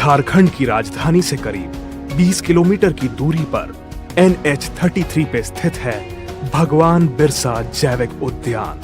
झारखंड की राजधानी से करीब 20 किलोमीटर की दूरी पर NH-33 पे स्थित है भगवान बिरसा जैविक उद्यान,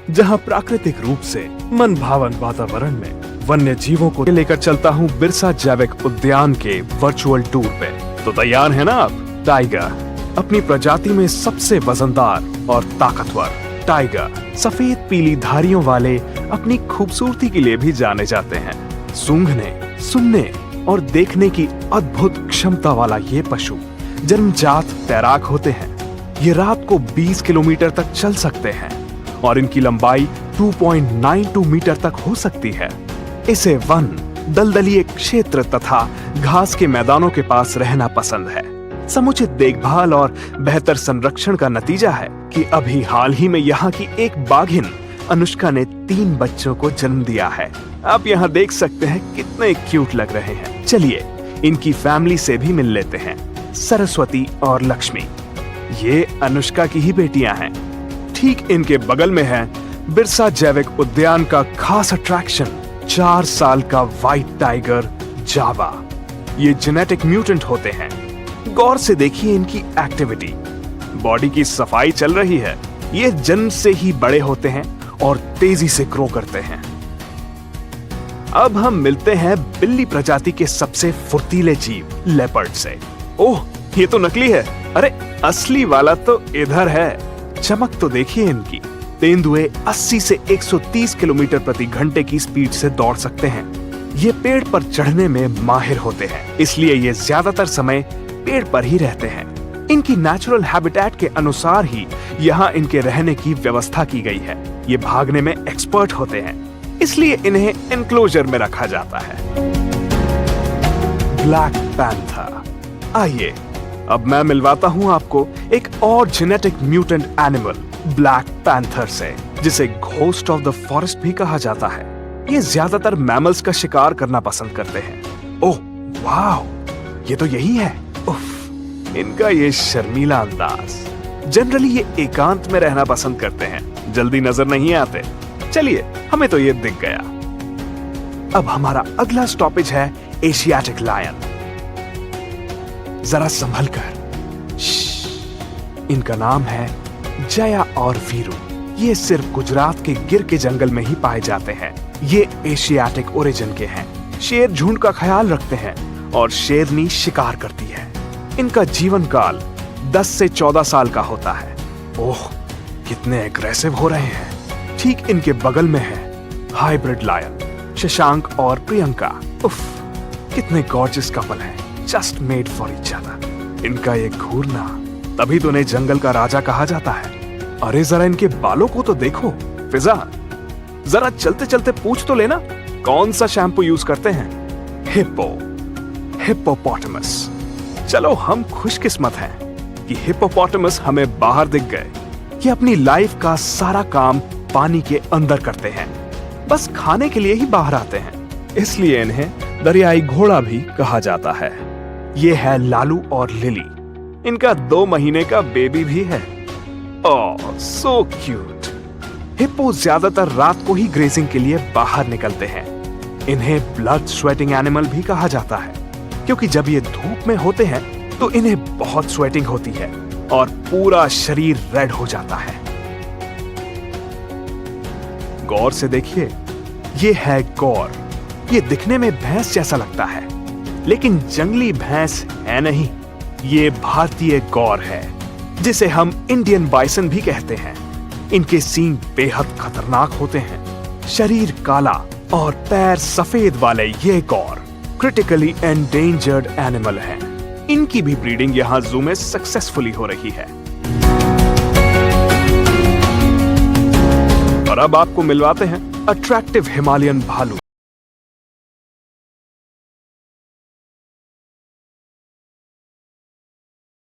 जहां प्राकृतिक रूप से मन भावन वातावरण में वन्य जीवों को लेकर चलता हूं बिरसा जैविक उद्यान के वर्चुअल टूर पे। तो तैयार है ना आप? टाइगर अपनी प्रजाति में सबसे वजनदार और ताकतवर टाइगर सफेद पीली धारियों वाले अपनी खूबसूरती के लिए भी जाने जाते हैं। सूंघने, सुनने और देखने की अद्भुत क्षमता वाला ये पशु जन्मजात तैराक होते हैं। ये रात को 20 किलोमीटर तक चल सकते हैं और इनकी लंबाई 2.92 मीटर तक हो सकती है। इसे वन, दलदलीय क्षेत्र तथा घास के मैदानों के पास रहना पसंद है। समुचित देखभाल और बेहतर संरक्षण का नतीजा है कि अभी हाल ही में यहाँ की एक बाघिन अनुष्का ने 3 बच्चों को जन्म दिया है। आप यहाँ देख सकते हैं कितने क्यूट लग रहे हैं। चलिए इनकी फैमिली से भी मिल लेते हैं। सरस्वती और लक्ष्मी ये अनुष्का की ही बेटियां हैं। ठीक इनके बगल में है बिरसा जैविक उद्यान का खास अट्रैक्शन 4 साल का व्हाइट टाइगर जावा। ये जेनेटिक म्यूटेंट होते हैं। गौर से देखिए इनकी एक्टिविटी, बॉडी की सफाई चल रही है। ये जन्म से ही बड़े होते हैं और तेजी से ग्रो करते हैं। अब हम मिलते हैं बिल्ली प्रजाति के सबसे फुर्तीले जीव लेपर्ड से। ओह, ये तो नकली है। अरे असली वाला तो इधर है। चमक तो देखिए इनकी। तेंदुए 80 से 130 किलोमीटर प्रति घंटे की स्पीड से दौड़ सकते हैं। ये पेड़ पर चढ़ने में माहिर होते हैं, इसलिए ये ज्यादातर समय पेड़ पर ही रहते हैं। इनकी नेचुरल हैबिटेट के अनुसार ही यहाँ इनके रहने की व्यवस्था की गई है। ये भागने में एक्सपर्ट होते हैं, इसलिए इन्हें एनक्लोजर में रखा जाता है। Black panther. आइए अब मैं मिलवाता हूँ आपको एक और genetic mutant animal black panther से, जिसे घोस्ट ऑफ द फॉरेस्ट भी कहा जाता है। ये ज्यादातर मैमल्स का शिकार करना पसंद करते हैं। ओह वाह, ये तो यही है। उफ, इनका ये शर्मीला अंदाज। जनरली ये एकांत में रहना पसंद करते हैं, जल्दी नजर नहीं आते। चलिए हमें तो ये दिख गया। अब हमारा अगला स्टॉपेज है एशियाटिक लायन। जरा संभल कर। इनका नाम है जया और वीरू। ये सिर्फ गुजरात के गिर के जंगल में ही पाए जाते हैं। ये एशियाटिक ओरिजिन के हैं। शेर झुंड का ख्याल रखते हैं और शेरनी शिकार करती है। इनका जीवन काल 10 से 14 साल का होता है। ओह, कितने एग्रेसिव हो रहे हैं। ठीक इनके बगल में है हाइब्रिड लायन शशांक और प्रियंका। उफ, कितने गॉर्जियस कपल हैं, just made for each other. इनका ये घूरना, तभी तो इन्हें जंगल का राजा कहा जाता है। अरे जरा इनके बालों को तो देखो। फिजा, जरा चलते चलते पूछ तो लेना कौन सा शैम्पू यूज करते हैं। हिप्पोपोटामस। चलो हम खुशकिस्मत हैं कि हिप्पोपोटामस हमें बाहर दिख गए। ये अपनी लाइफ का सारा काम पानी के अंदर करते हैं, बस खाने के लिए ही बाहर आते हैं, इसलिए इन्हें दरियाई घोड़ा भी कहा जाता है। ये है लालू और लिली। इनका 2 महीने का बेबी भी है। ओह सो क्यूट। हिप्पो ज्यादातर रात को ही ग्रेजिंग के लिए बाहर निकलते हैं। इन्हें ब्लड स्वेटिंग एनिमल भी कहा जाता है, क्योंकि जब ये धूप में होते हैं तो इन्हें बहुत स्वेटिंग होती है और पूरा शरीर रेड हो जाता है। गौर से देखिए, ये है गौर। ये दिखने में भैंस जैसा लगता है, लेकिन जंगली भैंस है नहीं। ये भारतीय गौर है, जिसे हम इंडियन बाइसन भी कहते हैं। इनके सींग बेहद खतरनाक होते हैं। शरीर काला और पैर सफेद वाले ये गौर क्रिटिकली एंडेंजर्ड एनिमल हैं। इनकी भी ब्रीडिंग यहाँ जू में सक्सेसफुली हो रही है। और अब आपको मिलवाते हैं अट्रैक्टिव हिमालयन भालू।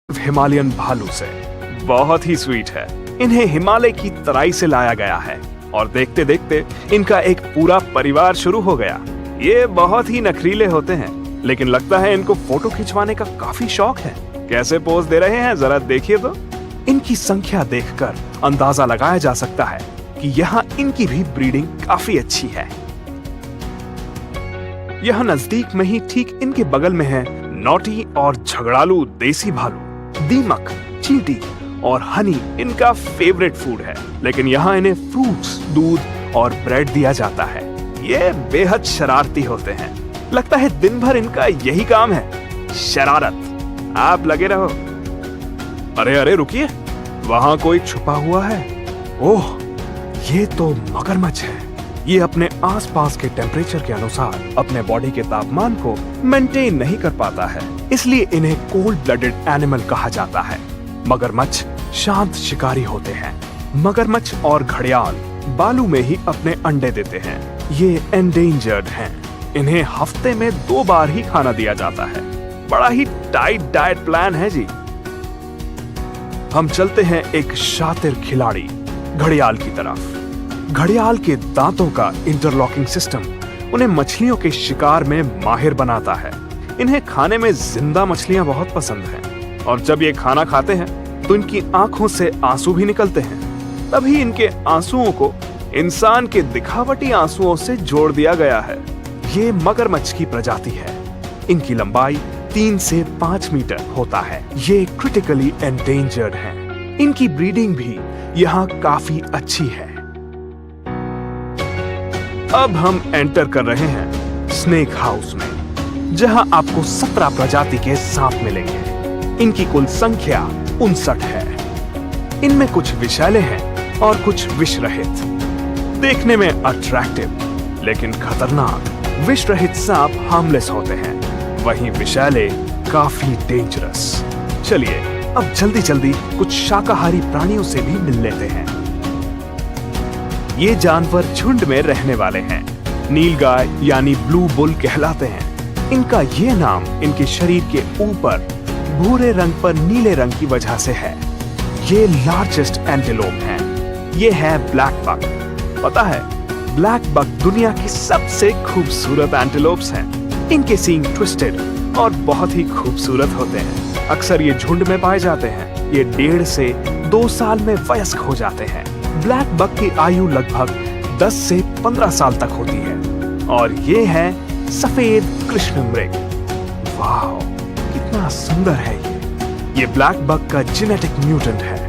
हिमालयन भालू से बहुत ही स्वीट है। इन्हें हिमालय की तराई से लाया गया है और देखते देखते इनका एक पूरा परिवार शुरू हो गया। ये बहुत ही नखरीले होते हैं, लेकिन लगता है इनको फोटो खिंचवाने का काफी शौक है। कैसे पोज दे रहे हैं जरा देखिए तो। इनकी संख्या देखकर अंदाजा लगाया जा सकता है कि यहाँ इनकी भी ब्रीडिंग काफी अच्छी है। यहाँ नजदीक में ही ठीक इनके बगल में है नॉटी और झगड़ालू देसी भालू। दीमक, चींटी और हनी इनका फेवरेट फूड है, लेकिन यहाँ इन्हें फ्रूट्स, दूध और ब्रेड दिया जाता है। ये बेहद शरारती होते हैं। लगता है दिन भर इनका यही काम है, शरारत। आप लगे रहो। अरे अरे रुकिए, वहां कोई छुपा हुआ है। ओह, ये तो मगरमच्छ है। ये अपने आसपास के टेम्परेचर के अनुसार अपने बॉडी के तापमान को मेंटेन नहीं कर पाता है, इसलिए इन्हें कोल्ड ब्लडेड एनिमल कहा जाता है। मगरमच्छ शांत शिकारी होते हैं। मगरमच्छ और घड़ियाल बालू में ही अपने अंडे देते हैं। ये एंडेंजर्ड हैं। इन्हें हफ्ते में 2 बार ही खाना दिया जाता है। बड़ा ही टाइट डाइट प्लान है जी। हम चलते हैं एक शातिर खिलाड़ी घड़ियाल की तरफ। घड़ियाल के दांतों का इंटरलॉकिंग सिस्टम उन्हें मछलियों के शिकार में माहिर बनाता है। इन्हें खाने में जिंदा मछलियां बहुत पसंद हैं, और जब ये खाना खाते हैं तो इनकी आंखों से आंसू भी निकलते हैं। तभी इनके आंसुओं को इंसान के दिखावटी आंसुओं से जोड़ दिया गया है। ये मगरमच्छ की प्रजाति है। इनकी लंबाई 3 से 5 मीटर होता है। ये क्रिटिकली एंडेंजर्ड हैं। इनकी ब्रीडिंग भी यहाँ काफी अच्छी है। अब हम एंटर कर रहे हैं स्नेक हाउस में, जहां आपको 17 प्रजाति के सांप मिलेंगे। इनकी कुल संख्या 59 है। इनमें कुछ विषैले हैं और कुछ विष रहित। देखने में अट्रैक्टिव लेकिन खतरनाक विष रहित सांप हार्मलेस होते हैं, वहीं विषैले काफी डेंजरस। चलिए अब जल्दी जल्दी कुछ शाकाहारी प्राणियों से भी मिल लेते हैं। ये जानवर झुंड में रहने वाले हैं। नीलगाय यानी ब्लू बुल कहलाते हैं। इनका ये नाम इनके शरीर के ऊपर भूरे रंग पर नीले रंग की वजह से है। ये लार्जेस्ट एंटीलोप हैं। ये है ब्लैक बक। पता है, ब्लैक बक दुनिया की सबसे खूबसूरत एंटीलोप्स हैं। इनके सींग ट्विस्टेड और बहुत ही खूबसूरत होते हैं। अक्सर ये झुंड में पाए जाते हैं। ये 1.5 से 2 साल में वयस्क हो जाते हैं। ब्लैक बक की आयु लगभग 10 से 15 साल तक होती है। और ये है सफेद कृष्ण मृग। वाह, कितना सुंदर है ये ब्लैक बक का जेनेटिक म्यूटेंट है।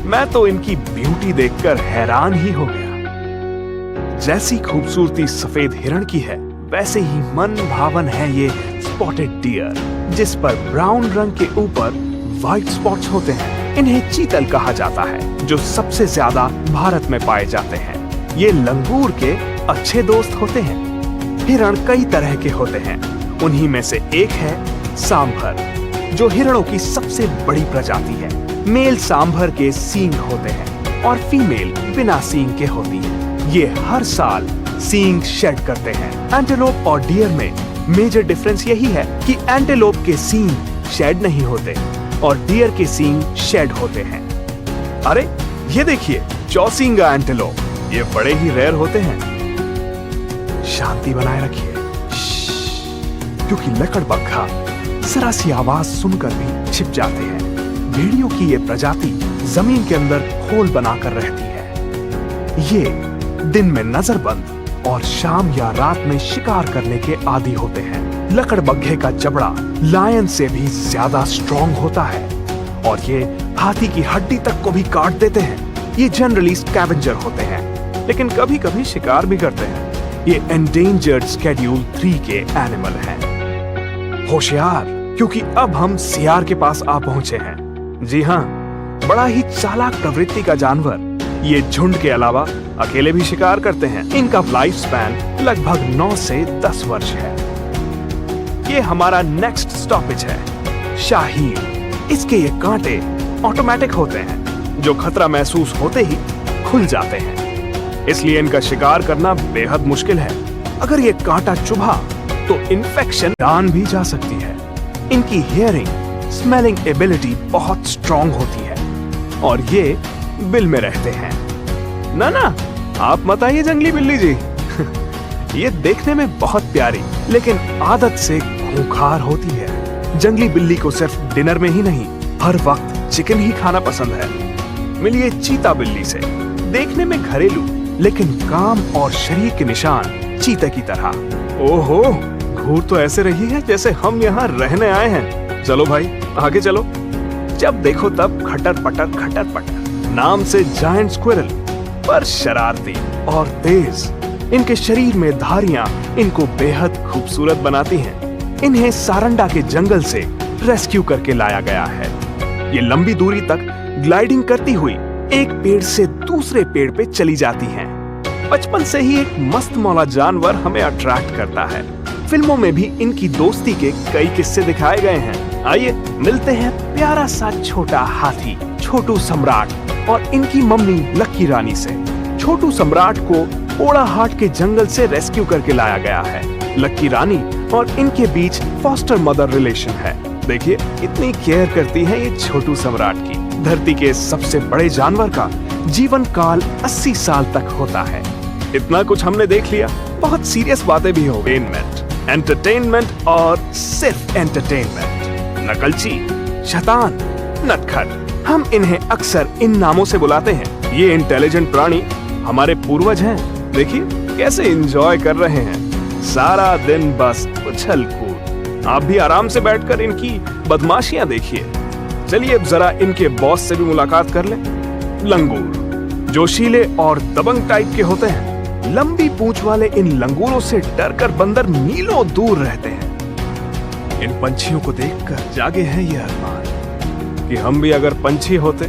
मैं तो इनकी ब्यूटी देखकर हैरान ही हो गया। जैसी खूबसूरती सफेद हिरण की है, वैसे ही मन भावन है ये स्पॉटेड डियर, जिस पर ब्राउन रंग के ऊपर व्हाइट स्पॉट्स होते हैं। इन्हें चीतल कहा जाता है, जो सबसे ज्यादा भारत में पाए जाते हैं। ये लंगूर के अच्छे दोस्त होते हैं। हिरण कई तरह के होते हैं। उन्हीं में से एक है सांभर, जो हिरणों की सबसे बड़ी प्रजाति है। मेल सांभर के सींग होते हैं और फीमेल बिना सींग के होती है। ये हर साल सींग शेड करते हैं। एंटेलोप और डियर में मेजर डिफरेंस यही है कि एंटेलोप के सींग शेड नहीं होते और डियर के सींग शेड होते हैं। अरे ये देखिए, चौसिंगा एंटेलोप। ये बड़े ही रेयर होते हैं। शांति बनाए रखिए, क्योंकि लकड़बग्घा जरा सी आवाज सुनकर भी छिप जाते हैं। भेड़ियों की ये प्रजाति जमीन के अंदर खोल बनाकर रहती है। ये दिन में नजरबंद और शाम या रात में शिकार करने के आदी होते हैं। लकड़बग्घे का जबड़ा लायन से भी ज्यादा स्ट्रॉन्ग होता है और ये हाथी की हड्डी तक को भी काट देते हैं। ये जनरली स्कैवेंजर होते हैं, लेकिन कभी कभी शिकार भी करते हैं। ये एंडेंजर्ड शेड्यूल 3 के एनिमल हैं। होशियार, क्योंकि अब हम सियार के पास आ पहुंचे हैं। जी हाँ, बड़ा ही चालाक प्रवृत्ति का जानवर। ये झुंड के अलावा अकेले भी शिकार करते हैं। इनका लाइफ स्पैन लगभग 9 से 10 वर्ष है। ये हमारा नेक्स्ट स्टॉपेज है शाहीर। इसके ये कांटे ऑटोमेटिक होते हैं, जो खतरा महसूस होते ही खुल जाते हैं। इसलिए इनका शिकार करना बेहद मुश्किल है। अगर ये कांटा चुभा तो इन्फेक्शन जान भी जा सकती है। इनकी हियरिंग, स्मेलिंग एबिलिटी बहुत स्ट्रॉन्ग होती है और ये बिल में रहते हैं। ना आप मत आइए जंगली बिल्ली जी। ये देखने में बहुत प्यारी लेकिन आदत से खूंखार होती है। जंगली बिल्ली को सिर्फ डिनर में ही नहीं, हर वक्त चिकन ही खाना पसंद है। मिलिए चीता बिल्ली से। देखने में घरेलू लेकिन काम और शरीर के निशान चीते की तरह। ओहो, घूर तो ऐसे रही है जैसे हम यहाँ रहने आए हैं। चलो भाई आगे चलो। जब देखो तब खटर पटर नाम से जायंट स्क्विरल, पर शरारती और तेज। इनके शरीर में धारियां इनको बेहद खूबसूरत बनाती हैं। इन्हें सारंडा के जंगल से रेस्क्यू करके लाया गया है। ये लंबी दूरी तक ग्लाइडिंग करती हुई एक पेड़ से दूसरे पेड़ पे चली जाती हैं। बचपन से ही एक मस्त मौला जानवर हमें अट्रैक्ट करता है। फिल्मों में भी इनकी दोस्ती के कई किस्से दिखाए गए हैं। आइए मिलते हैं प्यारा सा छोटा हाथी छोटू सम्राट और इनकी मम्मी लक्की रानी से। छोटू सम्राट को ओड़ाहाट के जंगल से रेस्क्यू करके लाया गया है। लक्की रानी और इनके बीच फॉस्टर मदर रिलेशन है। देखिए इतनी केयर करती है ये छोटू सम्राट की। धरती के सबसे बड़े जानवर का जीवन काल 80 साल तक होता है। इतना कुछ हमने देख लिया, बहुत सीरियस बातें भी हो गई। एंटरटेनमेंट और सिर्फ एंटरटेनमेंट। नकलची, शैतान, नटखट, हम इन्हें अक्सर इन नामों से बुलाते हैं। ये इंटेलिजेंट प्राणी हमारे पूर्वज हैं। देखिए कैसे एंजॉय कर रहे हैं, सारा दिन बस उछल कूद। आप भी आराम से बैठकर इनकी बदमाशियां देखिए। चलिए अब जरा इनके बॉस से भी मुलाकात कर लें। लंगूर जोशीले और दबंग टाइप के होते हैं। लंबी पूंछ वाले इन लंगूरों से डरकर बंदर मीलों दूर रहते हैं। इन पंछियों को देखकर जागे हैं ये अरमान कि हम भी अगर पंछी होते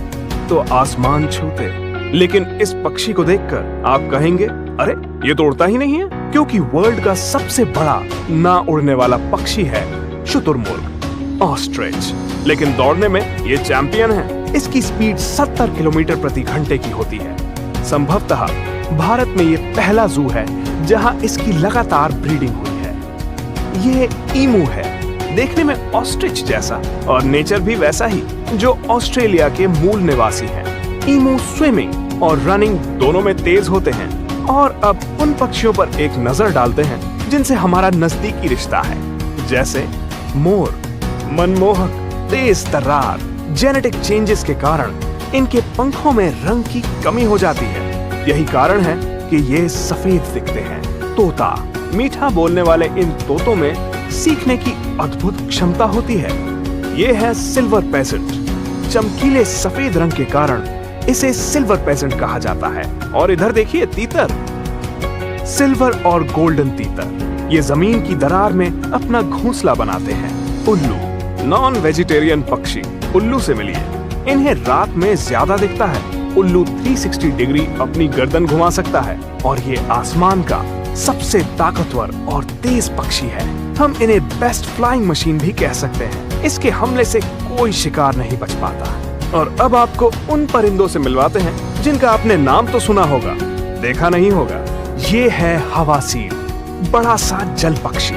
तो आसमान छूते। लेकिन इस पक्षी को देखकर आप कहेंगे अरे ये तो उड़ता ही नहीं है, क्योंकि वर्ल्ड का सबसे बड़ा ना उड़ने वाला पक्षी है शुतुरमुर्ग, ऑस्ट्रिच। लेकिन दौड़ने में ये चैंपियन है। इसकी स्पीड 70 किलोमीटर प्रति घंटे की होती है। संभवतः भारत में ये पहला जू है जहां इसकी लगातार ब्रीडिंग हुई है। ये ईमू है, देखने में ऑस्ट्रिच जैसा और नेचर भी वैसा ही जो ऑस्ट्रेलिया के मूल निवासी हैं। ईमू स्विमिंग और रनिंग दोनों में तेज होते हैं। और अब उन पक्षियों पर एक नजर डालते हैं जिनसे हमारा नजदीकी रिश्ता है, जैसे मोर। मनमोहक, तेज तर्रार, जेनेटिक चेंजेस के कारण इनके पंखों में रंग की कमी हो जाती है। यही कारण है कि ये सफेद दिखते हैं। तोता, मीठा बोलने वाले इन तोतों में सीखने की अद्भुत क्षमता होती है। ये है सिल्वर पेसेंट। चमकीले सफेद रंग के कारण इसे सिल्वर पेसेंट कहा जाता है। और इधर देखिए तीतर, सिल्वर और गोल्डन तीतर। ये जमीन की दरार में अपना घोंसला बनाते हैं। उल्लू, नॉन वेजिटेरियन पक्षी। उल्लू से मिलिए, इन्हें रात में ज्यादा दिखता है। उल्लू 360 डिग्री अपनी गर्दन घुमा सकता है और ये आसमान का सबसे ताकतवर और तेज पक्षी है। हम इन्हें बेस्ट फ्लाइंग मशीन भी कह सकते हैं। इसके हमले से कोई शिकार नहीं बच पाता। और अब आपको उन परिंदों से मिलवाते हैं जिनका आपने नाम तो सुना होगा, देखा नहीं होगा। ये है हवासील, बड़ा सा जल पक्षी।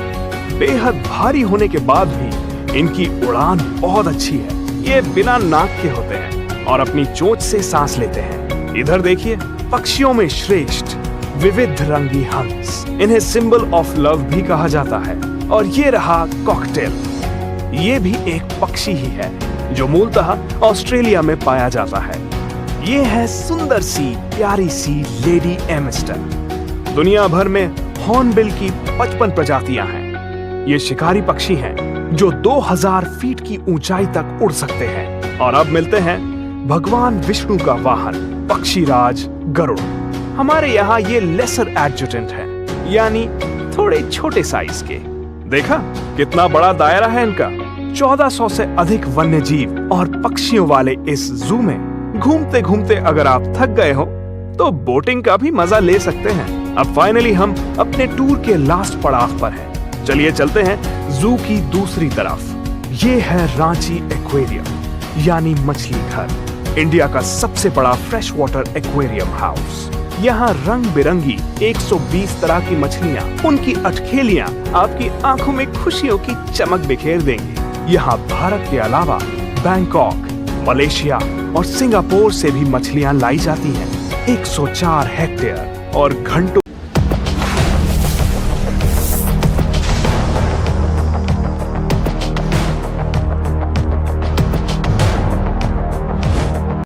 बेहद भारी होने के बाद भी इनकी उड़ान बहुत अच्छी है। ये बिना नाक के होते हैं और अपनी चोंच से सांस लेते हैं। इधर देखिए, पक्षियों में श्रेष्ठ विविध रंगी हंस। इन्हें सिंबल ऑफ लव भी कहा जाता है। और ये रहा कॉकटेल। ये भी एक पक्षी ही है जो मूलतः ऑस्ट्रेलिया में पाया जाता है। ये है सुंदर सी प्यारी सी लेडी एमिस्टर। दुनिया भर में हॉर्नबिल की 55 प्रजातियां हैं। ये शिकारी पक्षी हैं जो 2000 फीट की ऊंचाई तक उड़ सकते हैं। और अब मिलते हैं भगवान विष्णु का वाहन, पक्षीराज गरुड़। हमारे यहाँ ये लेसर एडजुटेंट है, यानी थोड़े छोटे साइज के। देखा कितना बड़ा दायरा है इनका। 1400 से अधिक वन्य जीव और पक्षियों वाले इस जू में घूमते घूमते अगर आप थक गए हो तो बोटिंग का भी मजा ले सकते हैं। अब फाइनली हम अपने टूर के लास्ट पड़ाव पर हैं। चलिए चलते हैं जू की दूसरी तरफ। ये है रांची एक्वेरियम, यानी मछली घर, इंडिया का सबसे बड़ा फ्रेश वाटर एक्वेरियम हाउस। यहाँ रंग बिरंगी 120 तरह की मछलियाँ, उनकी अटखेलियाँ आपकी आंखों में खुशियों की चमक बिखेर देंगी। यहाँ भारत के अलावा बैंकॉक, मलेशिया और सिंगापुर से भी मछलियाँ लाई जाती हैं। 104 हेक्टेयर और घंटों